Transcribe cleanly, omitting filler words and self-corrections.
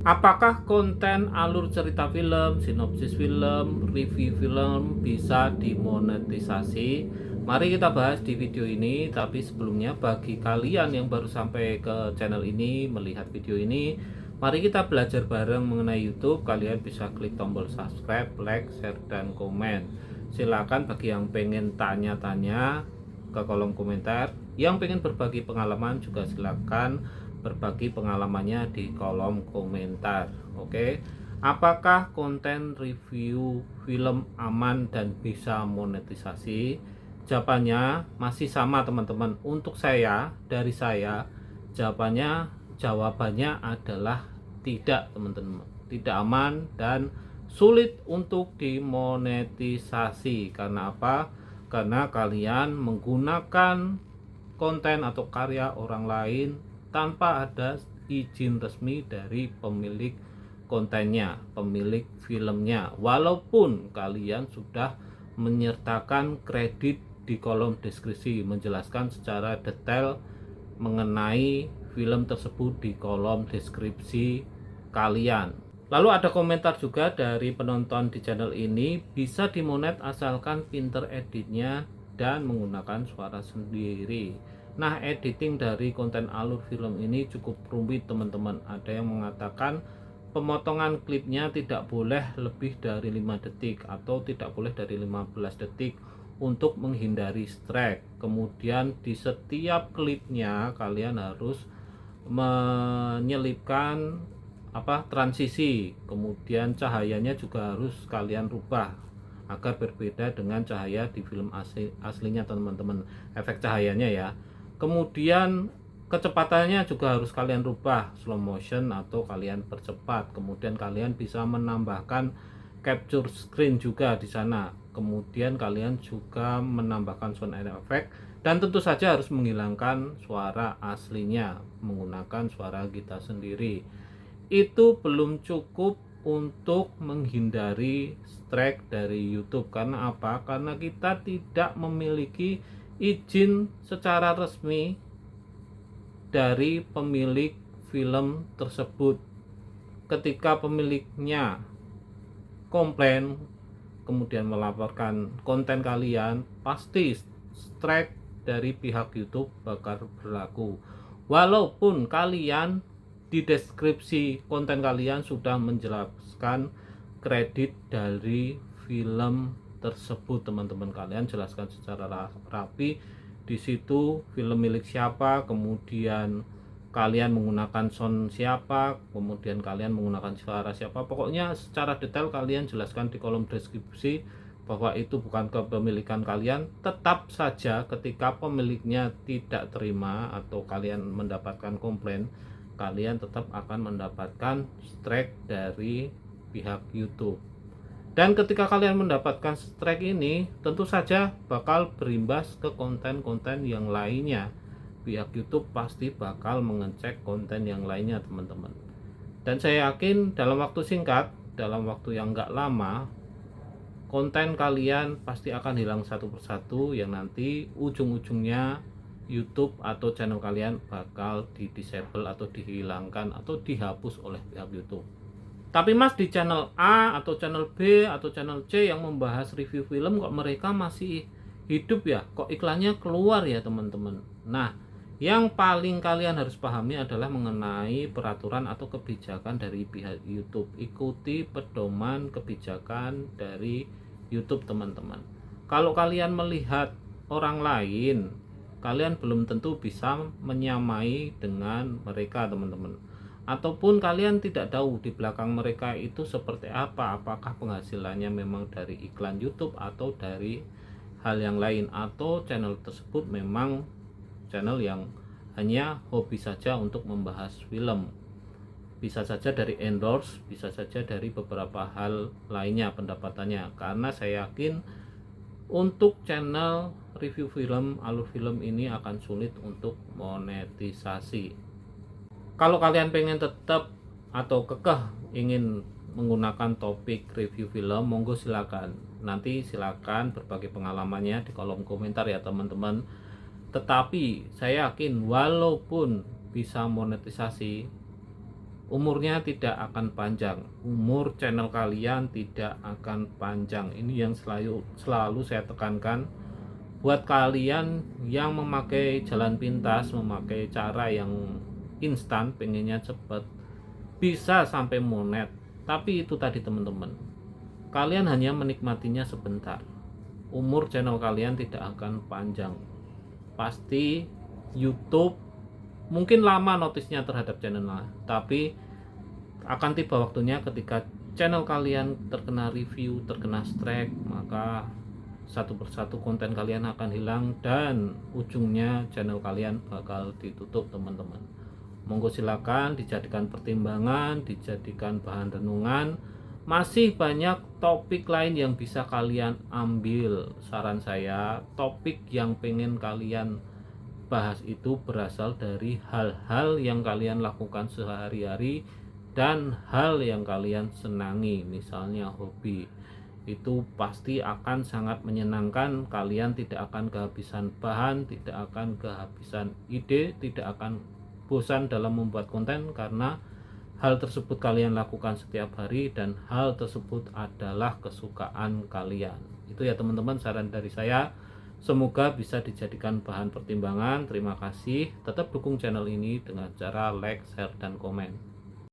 Apakah konten alur cerita film, sinopsis film, review film bisa dimonetisasi? Mari kita bahas di video ini. Tapi sebelumnya, bagi kalian yang baru sampai ke channel ini, melihat video ini, mari kita belajar bareng mengenai YouTube. Kalian bisa klik tombol subscribe, like, share, dan komen. Silakan bagi yang pengen tanya-tanya ke kolom komentar. Yang pengen berbagi pengalaman juga silakan berbagi pengalamannya di kolom komentar. Oke, apakah konten review film aman dan bisa monetisasi? Jawabannya masih sama teman-teman. Untuk saya, dari saya, jawabannya adalah tidak teman-teman. Tidak aman dan sulit untuk dimonetisasi. Karena apa? Karena kalian menggunakan konten atau karya orang lain tanpa ada izin resmi dari pemilik kontennya, pemilik filmnya. Walaupun kalian sudah menyertakan kredit di kolom deskripsi, menjelaskan secara detail mengenai film tersebut di kolom deskripsi kalian. Lalu ada komentar juga dari penonton di channel ini, bisa dimonet asalkan pinter editnya dan menggunakan suara sendiri. Nah, editing dari konten alur film ini cukup rumit teman-teman. Ada yang mengatakan pemotongan klipnya tidak boleh lebih dari 5 detik atau tidak boleh dari 15 detik untuk menghindari strike. Kemudian di setiap klipnya kalian harus menyelipkan transisi, kemudian cahayanya juga harus kalian rubah agar berbeda dengan cahaya di film aslinya teman-teman, efek cahayanya ya. Kemudian kecepatannya juga harus kalian rubah slow motion atau kalian percepat. Kemudian kalian bisa menambahkan capture screen juga di sana. Kemudian kalian juga menambahkan sound effect dan tentu saja harus menghilangkan suara aslinya menggunakan suara kita sendiri. Itu belum cukup untuk menghindari strike dari YouTube. Karena apa? Karena kita tidak memiliki izin secara resmi dari pemilik film tersebut. Ketika pemiliknya komplain kemudian melaporkan konten kalian, pasti strike dari pihak YouTube bakal berlaku. Walaupun kalian di deskripsi konten kalian sudah menjelaskan kredit dari film tersebut teman-teman, kalian jelaskan secara rapi di situ film milik siapa, kemudian kalian menggunakan sound siapa, kemudian kalian menggunakan suara siapa, pokoknya secara detail kalian jelaskan di kolom deskripsi bahwa itu bukan kepemilikan kalian. Tetap saja ketika pemiliknya tidak terima atau kalian mendapatkan komplain, kalian tetap akan mendapatkan strike dari pihak YouTube. Dan ketika kalian mendapatkan strike ini, tentu saja bakal berimbas ke konten-konten yang lainnya. Pihak YouTube pasti bakal mengecek konten yang lainnya teman-teman. Dan saya yakin dalam waktu singkat, dalam waktu yang gak lama, konten kalian pasti akan hilang satu persatu, yang nanti ujung-ujungnya YouTube atau channel kalian bakal di disable atau dihilangkan atau dihapus oleh pihak YouTube. Tapi Mas, di channel A atau channel B atau channel C yang membahas review film kok mereka masih hidup ya? Kok iklannya keluar ya teman-teman? Nah, yang paling kalian harus pahami adalah mengenai peraturan atau kebijakan dari pihak YouTube. Ikuti pedoman kebijakan dari YouTube teman-teman. Kalau kalian melihat orang lain, kalian belum tentu bisa menyamai dengan mereka teman-teman. Ataupun kalian tidak tahu di belakang mereka itu seperti apa, apakah penghasilannya memang dari iklan YouTube atau dari hal yang lain, atau channel tersebut memang channel yang hanya hobi saja untuk membahas film. Bisa saja dari endorse, bisa saja dari beberapa hal lainnya pendapatannya. Karena saya yakin untuk channel review film, alur film ini akan sulit untuk monetisasi. Kalau kalian pengen tetap atau kekeh ingin menggunakan topik review film, monggo silakan. Nanti silakan berbagi pengalamannya di kolom komentar ya teman-teman. Tetapi saya yakin walaupun bisa monetisasi, umurnya tidak akan panjang. Umur channel kalian tidak akan panjang. Ini yang selalu saya tekankan buat kalian yang memakai jalan pintas, memakai cara yang instan, pengennya cepet, bisa sampai monet. Tapi itu tadi teman-teman, kalian hanya menikmatinya sebentar. Umur channel kalian tidak akan panjang. Pasti YouTube mungkin lama notisnya terhadap channel, tapi akan tiba waktunya ketika channel kalian terkena review, terkena strike, maka satu persatu konten kalian akan hilang dan ujungnya channel kalian bakal ditutup teman-teman. Monggo silakan dijadikan pertimbangan, dijadikan bahan renungan. Masih banyak topik lain yang bisa kalian ambil. Saran saya, topik yang pengen kalian bahas itu berasal dari hal-hal yang kalian lakukan sehari-hari dan hal yang kalian senangi, misalnya hobi. Itu pasti akan sangat menyenangkan. Kalian tidak akan kehabisan bahan, tidak akan kehabisan ide, tidak akan bosan dalam membuat konten, karena hal tersebut kalian lakukan setiap hari dan hal tersebut adalah kesukaan kalian. Itu ya teman-teman, saran dari saya. Semoga bisa dijadikan bahan pertimbangan. Terima kasih. Tetap dukung channel ini dengan cara like, share, dan komen.